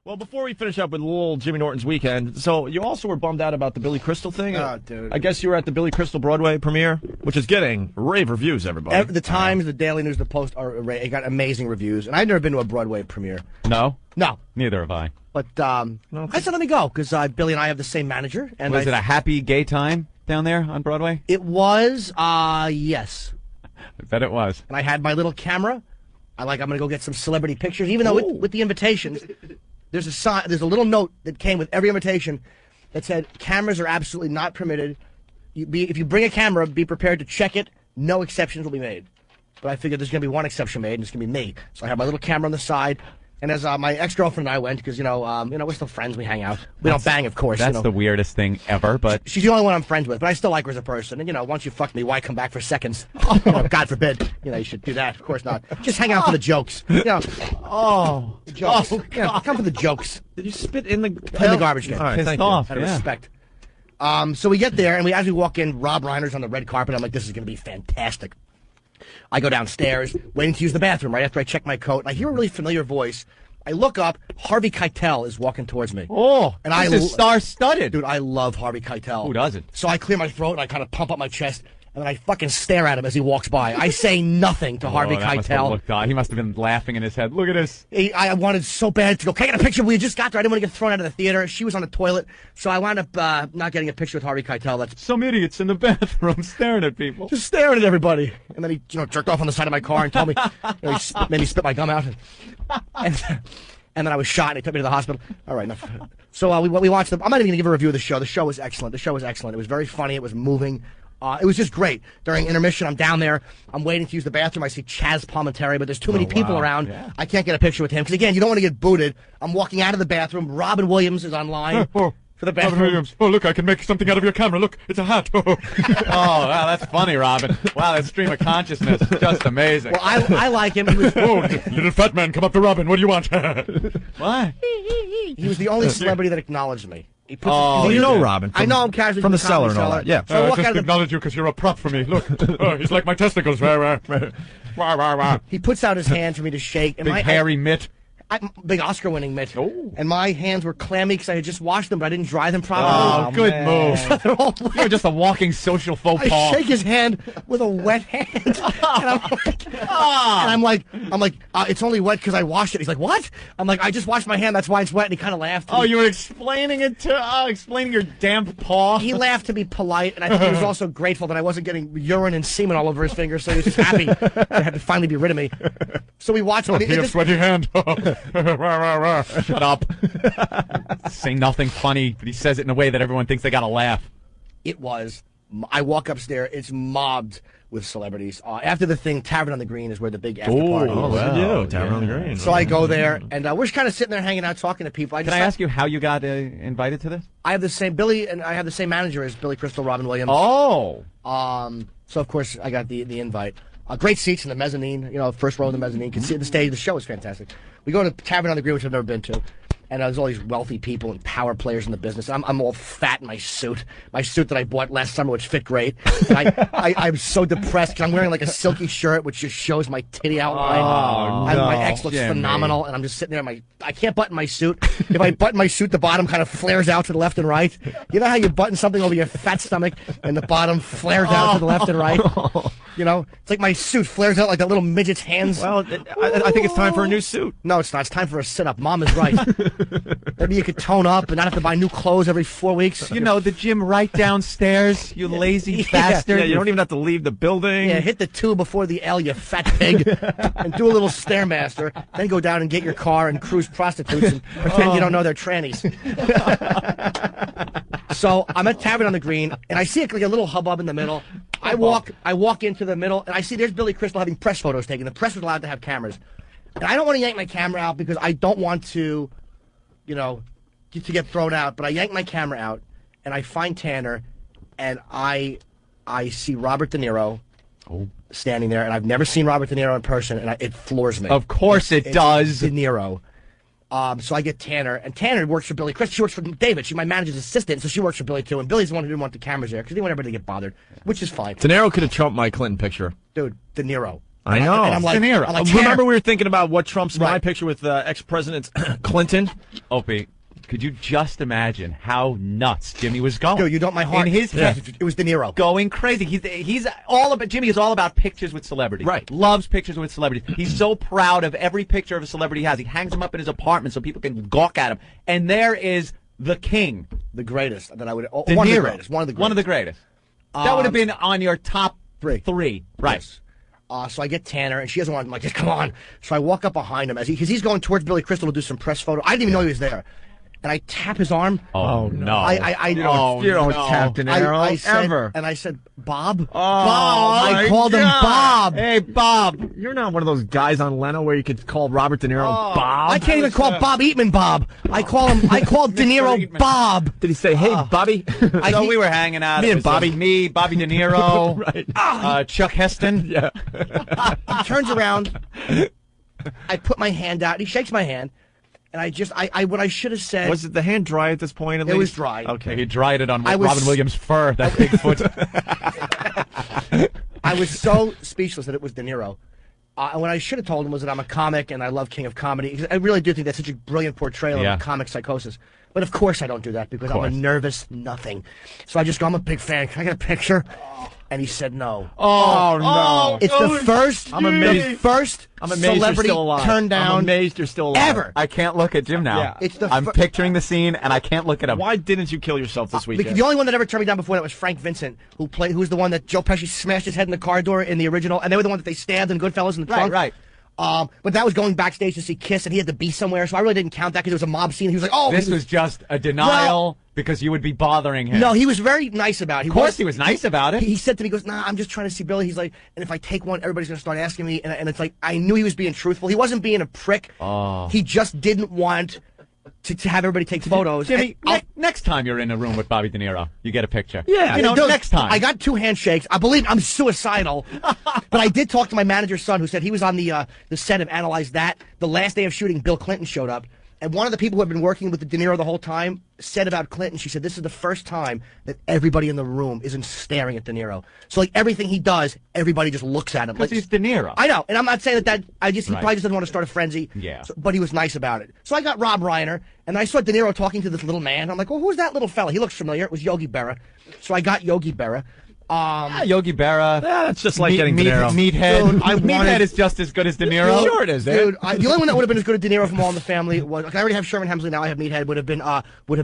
Well, before we finish up with little Jimmy Norton's weekend, so you also were bummed out about the Billy Crystal thing? Oh, dude. I guess you were at the Billy Crystal Broadway premiere, which is getting rave reviews, everybody. The Times, the Daily News, the Post, it got amazing reviews. And I've never been to a Broadway premiere. No? No. Neither have I. But I said let me go, because Billy and I have the same manager. And Was it a happy gay time down there on Broadway? It was, yes. I bet it was. And I had my little camera. I'm going to go get some celebrity pictures, even though with the invitations, there's a little note that came with every invitation that said, cameras are absolutely not permitted. If you bring a camera, be prepared to check it. No exceptions will be made. But I figured there's going to be one exception made, and it's going to be me. So I have my little camera on the side. And as my ex-girlfriend and I went, because, we're still friends, we hang out. We don't bang, of course. That's the weirdest thing ever, but... She's the only one I'm friends with, but I still like her as a person. And, once you fuck me, why come back for seconds? God forbid. You should do that. Of course not. Just hang out for the jokes. Jokes. Come for the jokes. Did you spit in the garbage can? All right, Pissed off, Out of respect. So we get there, and as we walk in, Rob Reiner's on the red carpet. I'm like, this is going to be fantastic. I go downstairs, waiting to use the bathroom right after I check my coat, and I hear a really familiar voice. I look up, Harvey Keitel is walking towards me. Oh, and this is star-studded. Dude, I love Harvey Keitel. Who doesn't? So I clear my throat, and I kind of pump up my chest, and then I fucking stare at him as he walks by. I say nothing to Harvey Keitel. He must have been laughing in his head. Look at this. I wanted so bad to go, can I get a picture? We just got there. I didn't want to get thrown out of the theater. She was on the toilet, so I wound up not getting a picture with Harvey Keitel. That's some idiots in the bathroom staring at people. Just staring at everybody. And then he, jerked off on the side of my car and told me, made me spit my gum out. And then I was shot, and they took me to the hospital. All right, enough. So we watched them. I'm not even going to give a review of the show. The show was excellent. It was very funny. It was moving. It was just great. During intermission, I'm down there. I'm waiting to use the bathroom. I see Chaz Palminteri, but there's too many people around. Yeah. I can't get a picture with him. Because, again, you don't want to get booted. I'm walking out of the bathroom. Robin Williams is online for the bathroom. Robin Williams. Oh, look, I can make something out of your camera. Look, it's a hat. Oh, wow, that's funny, Robin. Wow, that stream of consciousness. Just amazing. Well, I like him. He was, little fat man, come up to Robin. What do you want? What? He was the only celebrity that acknowledged me. You know Robin. I know him casually from the Cellar and all that. Yeah. So I just acknowledge you because you're a prop for me. Look, he's like my testicles. He puts out his hand for me to shake. And Big hairy mitt. Big Oscar-winning mitt. Oh. And my hands were clammy because I had just washed them, but I didn't dry them properly. Oh, good move. They're all wet. You're just a walking social faux pas. I shake his hand with a wet hand. And I'm like, it's only wet because I washed it. He's like, what? I'm like, I just washed my hand. That's why it's wet. And he kind of laughed. Oh, you were explaining your damp paw? He laughed to be polite, and I think he was also grateful that I wasn't getting urine and semen all over his fingers, so he was just happy to finally be rid of me. So we watched. Oh, he had a sweaty hand. Shut up. Say nothing funny, but he says it in a way that everyone thinks they gotta laugh. It was. I walk upstairs. It's mobbed with celebrities. After the thing, Tavern on the Green is where the big after party is. Oh, wow. Tavern on the Green. So I go there, and we're just kind of sitting there hanging out, talking to people. Can I ask you how you got invited to this? I have the same manager as Billy Crystal, Robin Williams. Oh. So of course I got the invite. Great seats in the mezzanine, first row of the mezzanine. You can see the stage. The show is fantastic. We go to Tavern on the Green, which I've never been to. And there's all these wealthy people and power players in the business. I'm all fat in my suit that I bought last summer, which fit great. And I'm so depressed because I'm wearing like a silky shirt, which just shows my titty outline. Oh, and my ex looks phenomenal, and I'm just sitting there. I can't button my suit. If I button my suit, the bottom kind of flares out to the left and right. You know how you button something over your fat stomach, and the bottom flares out to the left and right? It's like my suit flares out like that little midget's hands. Well, I think it's time for a new suit. No, it's not. It's time for a sit-up. Mom is right. Maybe you could tone up and not have to buy new clothes every 4 weeks. The gym right downstairs, you lazy bastard. Yeah, you don't even have to leave the building. Yeah, hit the 2 before the L, you fat pig, and do a little Stairmaster. Then go down and get your car and cruise prostitutes and pretend you don't know they're trannies. So I'm at Tavern on the Green, and I see like a little hubbub in the middle. I walk into the middle, and I see there's Billy Crystal having press photos taken. The press was allowed to have cameras. And I don't want to yank my camera out because I don't want to, to get thrown out. But I yank my camera out, and I find Tanner, and I see Robert De Niro standing there. And I've never seen Robert De Niro in person, and it floors me. Of course it does. De Niro. So I get Tanner, and Tanner works for Billy Crystal. She works for David. She's my manager's assistant, so she works for Billy, too. And Billy's the one who didn't want the cameras there because he didn't want everybody to get bothered, which is fine. De Niro could have trumped my Clinton picture. Dude, De Niro. I know. And I'm like, De Niro. I'm like, remember we were thinking about what trumps my picture with ex-president Clinton? Opie, could you just imagine how nuts Jimmy was going? Dude, you don't my heart. In his head, it was DeNiro. going crazy. He's all about. Jimmy is all about pictures with celebrities. Right. Loves pictures with celebrities. He's so proud of every picture of a celebrity he has. He hangs them up in his apartment so people can gawk at him. And there is the king, The greatest that I would. DeNiro. One of the greatest. One of the greatest. That would have been on your top three. Right. Yes. So I get Tanner, and she doesn't want. I'm like, come on. So I walk up behind him because he's going towards Billy Crystal to do some press photo. I didn't even know he was there, and I tap his arm. Oh no! You don't tap DeNiro I said, ever. and I said, Bob. Bob. I called him Bob. Hey, Bob. You're not one of those guys on Leno where you could call Robert De Niro Bob. I can't even call Bob Eatman Bob. I called DeNiro Eatman. Bob. Did he say, "Hey, Bobby"? So we were hanging out. Me It and was, Bobby. me, Bobby De Niro, Right. Chuck Heston. Yeah. He turns around. I put my hand out. He shakes my hand, and what I should have said. Was it the hand dry at this point? At It least? was dry. Okay. He dried it on I was- Robin Williams' fur. That Bigfoot. I was so speechless that it was De Niro. And what I should have told him was that I'm a comic and I love King of Comedy. Because I really do think that's such a brilliant portrayal Yeah. of a comic psychosis. But of course I don't do that because I'm a nervous nothing. So I just go, I'm a big fan. Can I get a picture? And he said no. Oh, no. It's the first, I'm amazed. the first I'm amazed you're celebrity still alive. turned down I'm amazed you're still alive. ever. I can't look at Jim now. Yeah. It's the I'm fir- picturing the scene, and I can't look at him. Why didn't you kill yourself this Because weekend? the only one that ever turned me down before that was Frank Vincent, who's the one that Joe Pesci smashed his head in the car door in the original, and they were the one that they stabbed in Goodfellas in the trunk. Right. But that was going backstage to see Kiss, and he had to be somewhere, so I really didn't count that because it was a mob scene. He was like, "Oh, This was just a denial because you would be bothering him. no." He was very nice about it. Of course he was nice about it. He said to me, he goes, "Nah, I'm just trying to see Billy." He's like, "And if I take one, everybody's gonna start asking me." And it's like I knew he was being truthful. He wasn't being a prick. Oh. He just didn't want to have everybody take photos. Jimmy, And next time you're in a room with Bobby De Niro, you get a picture. Yeah. You know, Dude, next time. I got 2 handshakes. I believe I'm suicidal. But I did talk to my manager's son who said he was on the set of Analyze That. The last day of shooting, Bill Clinton showed up. And one of the people who had been working with De Niro the whole time said about Clinton, she said, this is the first time that everybody in the room isn't staring at De Niro. So, like, everything he does, everybody just looks at him. Because Like, he's De Niro. I know, and I'm not saying that he Right. probably just doesn't want to start a frenzy. Yeah. But he was nice about it. So I got Rob Reiner, and I saw De Niro talking to this little man. I'm like, well, who's that little fella? He looks familiar. It was Yogi Berra. So I got Yogi Berra. Yogi Berra. Yeah, it's just like getting De Niro. Meathead. Dude, I Meathead wanted- is just as good as De Niro. Sure it is, Dude, the only one that would have been as good as De Niro from All in the Family was, like, I already have Sherman Hemsley, now I have Meathead, would have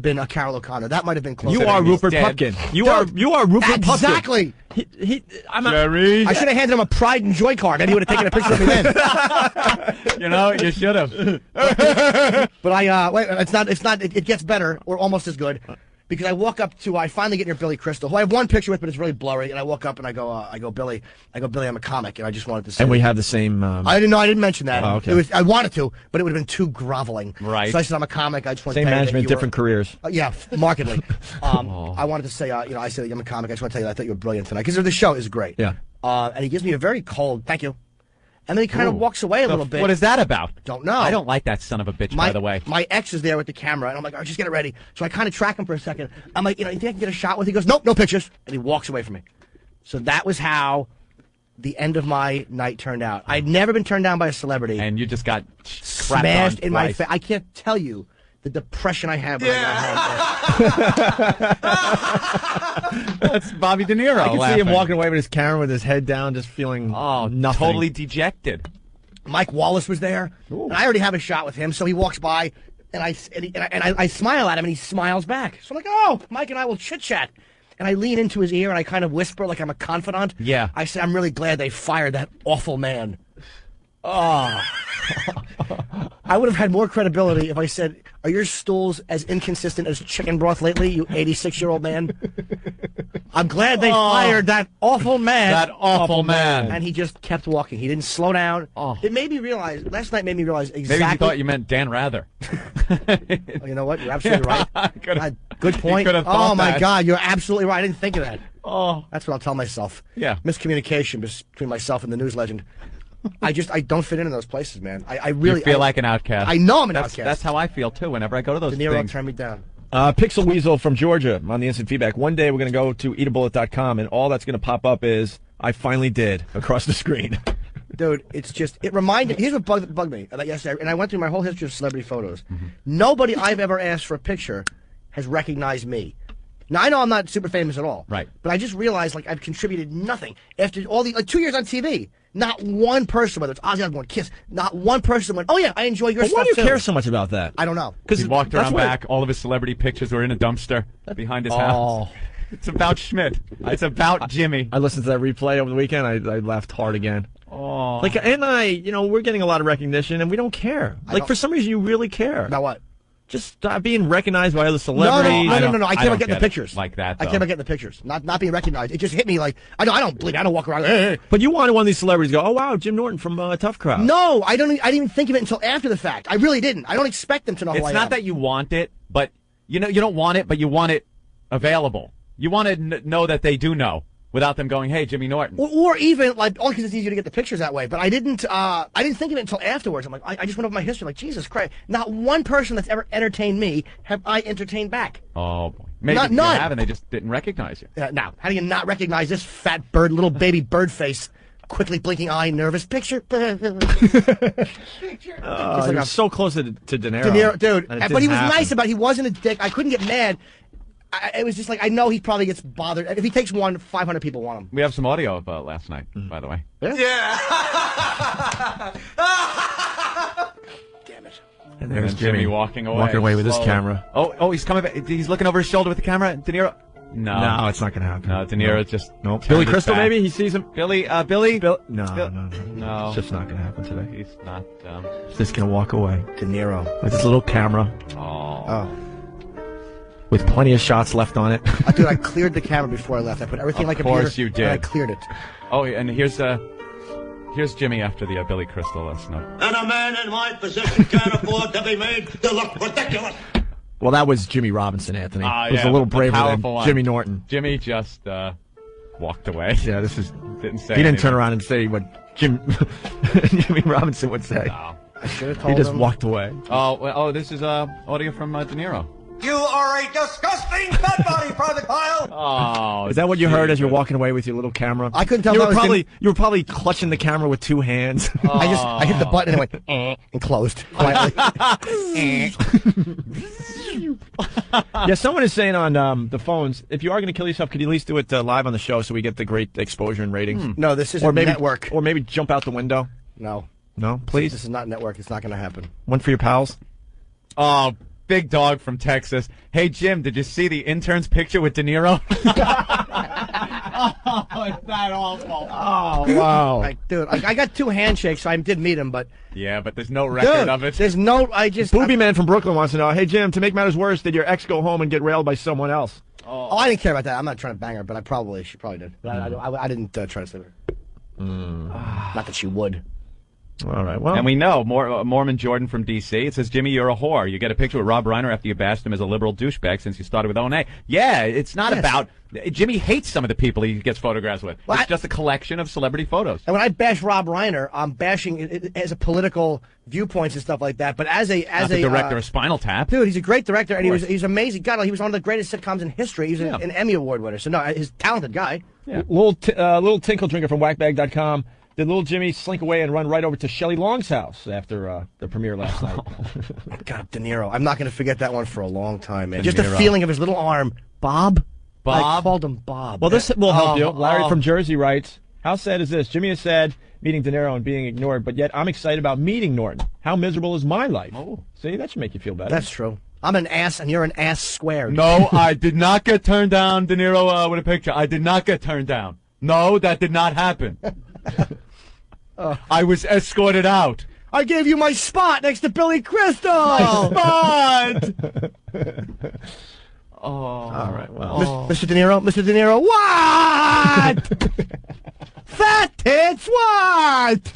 been Carol O'Connor. That might have been close. You are he's Rupert dead. Pupkin. You are Rupert Pupkin. Exactly. I'm a, Jerry. I should have handed him a Pride and Joy card. Maybe he would have taken a picture of me then. You know, you should have. But it gets better, or almost as good. Because I walk up to, I finally get near Billy Crystal, who I have one picture with, but it's really blurry. And I walk up and I go, Billy, I'm a comic, and I just wanted to say. and we have the same. I didn't mention that. Oh, okay. I wanted to, but it would have been too groveling. Right. So I said, I'm a comic. I just want same to tell you that management, you were- different careers. Yeah, markedly. I wanted to say, I said, I'm a comic. I just want to tell you that I thought you were brilliant tonight. Because the show is great. Yeah. And he gives me a very cold, thank you. And then he kind of walks away a little bit. What is that about? Don't know. I don't like that son of a bitch, by the way. My ex is there with the camera, and I'm like, all right, just get it ready. So I kind of track him for a second. I'm like, you think I can get a shot with? He goes, nope, no pictures. And he walks away from me. So that was how the end of my night turned out. I'd never been turned down by a celebrity. And you just got Smashed in my face. face. I can't tell you the depression I had when I got home. That's Bobby De Niro. I can see laughing. him walking away with his camera with his head down, just feeling nothing. Totally dejected. Mike Wallace was there, and I already have a shot with him. So he walks by, and I smile at him, and he smiles back. So I'm like, oh, Mike and I will chit chat. And I lean into his ear, and I kind of whisper like I'm a confidant. Yeah. I said, I'm really glad they fired that awful man. Oh. I would have had more credibility if I said, are your stools as inconsistent as chicken broth lately, you 86-year-old man? I'm glad they fired that awful man. That awful man. And he just kept walking. He didn't slow down. Oh. It made me realize, last night made me realize exactly. Maybe you thought you meant Dan Rather. Oh, you know what? You're absolutely right. Could've- Good point. you could've thought Oh, my that. God. You're absolutely right. I didn't think of that. Oh. That's what I'll tell myself. Yeah. Miscommunication between myself and the news legend. I don't fit in those places, man. I really You feel like an outcast. I know I'm an That's- outcast. That's how I feel, too, whenever I go to those De Niro things. turned me down. Pixel Weasel from Georgia on the instant feedback. One day we're going to go to eatabullet.com, and all that's going to pop up is, I finally did, across the screen. Dude, it's just, it reminded, here's what bugged me yesterday, and I went through my whole history of celebrity photos. Nobody I've ever asked for a picture has recognized me. Now, I know I'm not super famous at all. Right. But I just realized, like, I've contributed nothing. After all the, like, 2 years on TV, not one person, whether it's Ozzy Osbourne, Kiss, not one person went, oh yeah, I enjoy your But stuff why do you too. care so much about that? I don't know. He walked around back. All of his celebrity pictures were in a dumpster behind his house. It's about Schmidt. It's about Jimmy. I listened to that replay over the weekend. I laughed hard again. Oh. Like, and we're getting a lot of recognition, and we don't care. Like, for some reason, you really care. About what? Just being recognized by other celebrities. No. I care about getting the pictures. Like that, I care about getting the pictures. Not being recognized. It just hit me like, I don't believe it. I don't walk around, hey. But you wanted one of these celebrities to go, oh, wow, Jim Norton from Tough Crowd. No, I didn't even think of it until after the fact. I really didn't. I don't expect them to know who I am. It's not that you want it, but you don't want it, but you want it available. You want to know that they do know without them going, hey, Jimmy Norton. Or even, like, only because it's easier to get the pictures that way. But I didn't think of it until afterwards. I'm like, I just went over my history, like, Jesus Christ. Not one person that's ever entertained me have I entertained back. Oh, boy. Maybe None. you haven't. They just didn't recognize you. Now, how do you not recognize this fat bird, little baby bird face, quickly blinking eye, nervous picture? You're so close to DeNiro, DeNiro. dude. And it But he was didn't happen. nice about it. He wasn't a dick. I couldn't get mad. It was just like, I know he probably gets bothered. If he takes one, 500 people want him. We have some audio of last night, by the way. Yeah. Damn it. And there's And Jimmy walking away. Walking away with his slowly. camera. Oh, he's coming back. He's looking over his shoulder with the camera. De Niro. No, it's not going to happen. No, De Niro just. Nope. turned Billy his Crystal, back. maybe? He sees him. Billy. No. No. It's just not going to happen today. He's not. He's just going to walk away De Niro. with his little camera Oh. with plenty of shots left on it. Dude, I cleared the camera before I left. I put everything like a computer. Of course you did. And I cleared it. Oh, and here's Jimmy after the Billy Crystal last night. And a man in my position can't afford to be made to look ridiculous. Well, that was Jimmy Robinson, Anthony. It was yeah, a little the braver than powerful one. Jimmy Norton. Jimmy just walked away. Yeah, this is. Didn't say. He didn't anything. turn around and say what Jimmy Robinson would say. No. I should have told He just him. walked away. Oh, this is audio from De Niro. You are a disgusting fat body projectile. Oh, Is that what you heard as you're walking away with your little camera? I couldn't tell You if were that was probably clutching the camera with two hands. I hit the button and it went, and closed quietly. Yeah, someone is saying on the phones, if you are going to kill yourself, could you at least do it live on the show so we get the great exposure and ratings? No, this isn't Or maybe network. Or maybe jump out the window. No. No, please. This is not network. It's not going to happen. One for your pals. Oh, big dog from Texas. Hey, Jim, did you see the intern's picture with De Niro? Oh, it's that awful. Oh, wow. Dude, I got two handshakes, so I did meet him, but... Yeah, but there's no record Dude, of it. there's no... Booby Man from Brooklyn wants to know, hey, Jim, to make matters worse, did your ex go home and get railed by someone else? Oh, I didn't care about that. I'm not trying to bang her, but she probably did. But I didn't try to save her. Not that she would. All right, well. And we know, Mormon Jordan from D.C., it says, Jimmy, you're a whore. You get a picture with Rob Reiner after you bashed him as a liberal douchebag since you started with O&A. Yeah, it's not about... Jimmy hates some of the people he gets photographs with. Well, it's just a collection of celebrity photos. And when I bash Rob Reiner, I'm bashing it as a political viewpoints and stuff like that. But as a director of Spinal Tap. dude, he's a great director, and he's amazing. God, he was one of the greatest sitcoms in history. He was an Emmy Award winner. So no, he's a talented guy. Yeah. Little Tinkle Drinker from whackbag.com. Did little Jimmy slink away and run right over to Shelley Long's house after the premiere last night? God, De Niro. I'm not going to forget that one for a long time, man. De Just the Niro. feeling of his little arm. Bob? I Bob? called him Bob. Well, this will help you. Oh, Larry from Jersey writes, how sad is this? Jimmy is sad meeting De Niro and being ignored, but yet I'm excited about meeting Norton. How miserable is my life? Oh. See, that should make you feel better. That's true. I'm an ass, and you're an ass squared. No, I did not get turned down, De Niro, with a picture. I did not get turned down. No, that did not happen. I was escorted out. I gave you my spot next to Billy Crystal. Spot! All right, well. Mr. De Niro, what? Fat tits, what?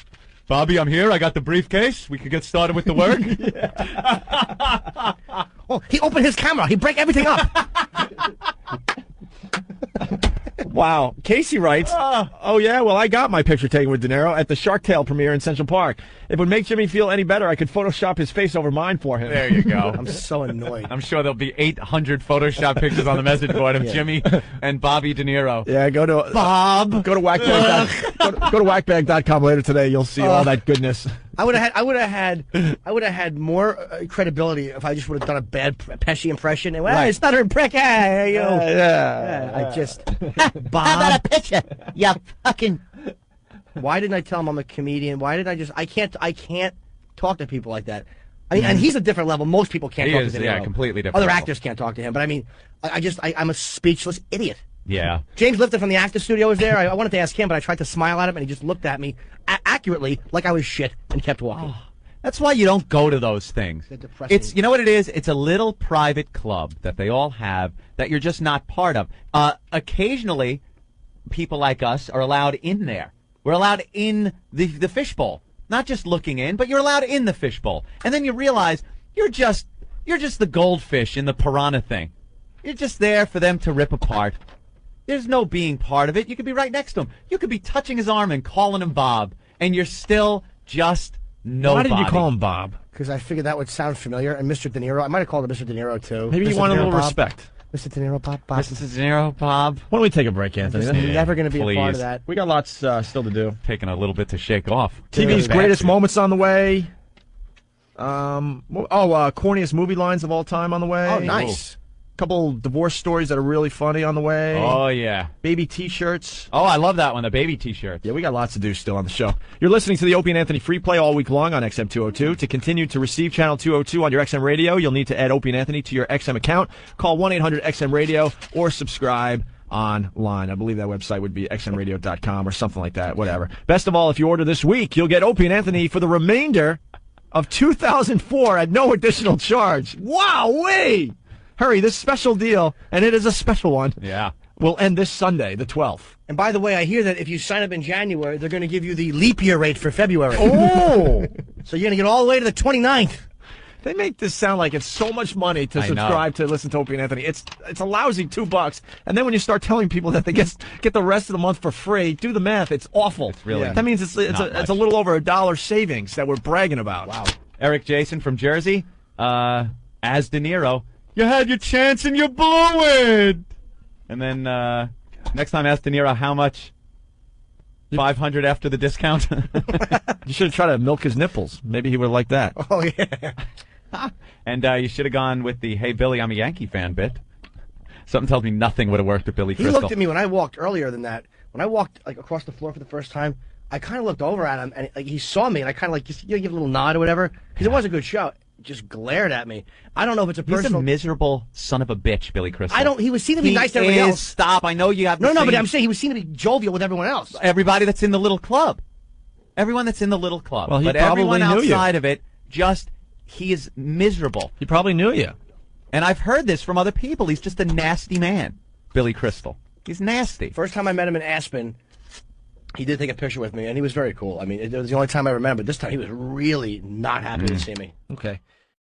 Bobby, I'm here. I got the briefcase. We could get started with the work. Oh, he opened his camera. He break everything up. Wow. Casey writes, oh, yeah, well, I got my picture taken with DeNiro at the Shark Tale premiere in Central Park. If it would make Jimmy feel any better, I could Photoshop his face over mine for him. There you go. I'm so annoyed. I'm sure there'll be 800 Photoshop pictures on the message board of Jimmy and Bobby DeNiro. Yeah, go to whackbag.com later today. You'll see all that goodness. I would have had more credibility if I just would have done a bad Pesci impression. Well, Right. it's not her prick. Hey, you. Yeah. I just How about a picture? You fucking. Why didn't I tell him I'm a comedian? Why did I just? I can't talk to people like that. I mean, and he's a different level. Most people can't He talk is, to him. yeah, completely different Other level. actors can't talk to him. But I mean, I'm a speechless idiot. Yeah. James Lifton from the Actor Studio was there. I wanted to ask him, but I tried to smile at him, and he just looked at me accurately like I was shit and kept walking. That's why you don't go to those things. They're depressing. It's, you know what it is? It's a little private club that they all have that you're just not part of. Occasionally, people like us are allowed in there. We're allowed in the fishbowl. Not just looking in, but you're allowed in the fishbowl. And then you realize you're just the goldfish in the piranha thing. You're just there for them to rip apart. There's no being part of it. You could be right next to him. You could be touching his arm and calling him Bob, and you're still just nobody. Why did you call him Bob? Because I figured that would sound familiar. And Mr. De Niro, I might have called him Mr. De Niro too. Maybe you Mr. want a De Niro, little Bob. respect. Mr. De Niro, Bob. Mr. De Niro, Bob. Why don't we take a break, Anthony? I'm never going to be a part please. of that. We got lots still to do. Taking a little bit to shake off. TV's Back greatest to- moments on the way. Corniest movie lines of all time on the way. Oh, nice. Couple divorce stories that are really funny on the way. Oh, yeah. Baby T-shirts. Oh, I love that one, the baby T-shirt. Yeah, we got lots to do still on the show. You're listening to the Opie and Anthony Free Play all week long on XM 202. To continue to receive Channel 202 on your XM radio, you'll need to add Opie and Anthony to your XM account. Call 1-800-XM-RADIO or subscribe online. I believe that website would be xmradio.com or something like that, whatever. Best of all, if you order this week, you'll get Opie and Anthony for the remainder of 2004 at no additional charge. Wow-wee! Hurry, this special deal, and it is a special one, Yeah. will end this Sunday, the 12th. And by the way, I hear that if you sign up in January, they're going to give you the leap year rate for February. Oh! So you're going to get all the way to the 29th. They make this sound like it's so much money to I know. subscribe to listen to Opie and Anthony. It's a lousy $2, and then when you start telling people that they get the rest of the month for free, do the math. It's awful. It's really that means it's a little over $1 savings that we're bragging about. Wow. Eric Jason from Jersey, as De Niro, you had your chance and you blew it. And then next time, ask De Niro how much. 500 after the discount. You should have tried to milk his nipples. Maybe he would like that. Oh, yeah. And you should have gone with the "Hey Billy, I'm a Yankee fan" bit. Something tells me nothing would have worked with Billy He Crystal. looked at me when I walked earlier than that. When I walked like across the floor for the first time, I kind of looked over at him, and like he saw me, and I kind of like just give a little nod or whatever, because it was a good show. Just glared at me. I don't know if it's a He's personal. a miserable son of a bitch, Billy Crystal. I don't. He was seen to be nice to everybody is, else. Stop! I know you have. No, the but same- I'm saying he was seen to be jovial with everyone else. everybody that's in the little club. Everyone that's in the little club. Well, he but probably everyone knew you. outside of it, he is miserable. He probably knew you. And I've heard this from other people. He's just a nasty man, Billy Crystal. He's nasty. First time I met him in Aspen, he did take a picture with me, and he was very cool. I mean, it was the only time I remember. This time he was really not happy to see me. Okay.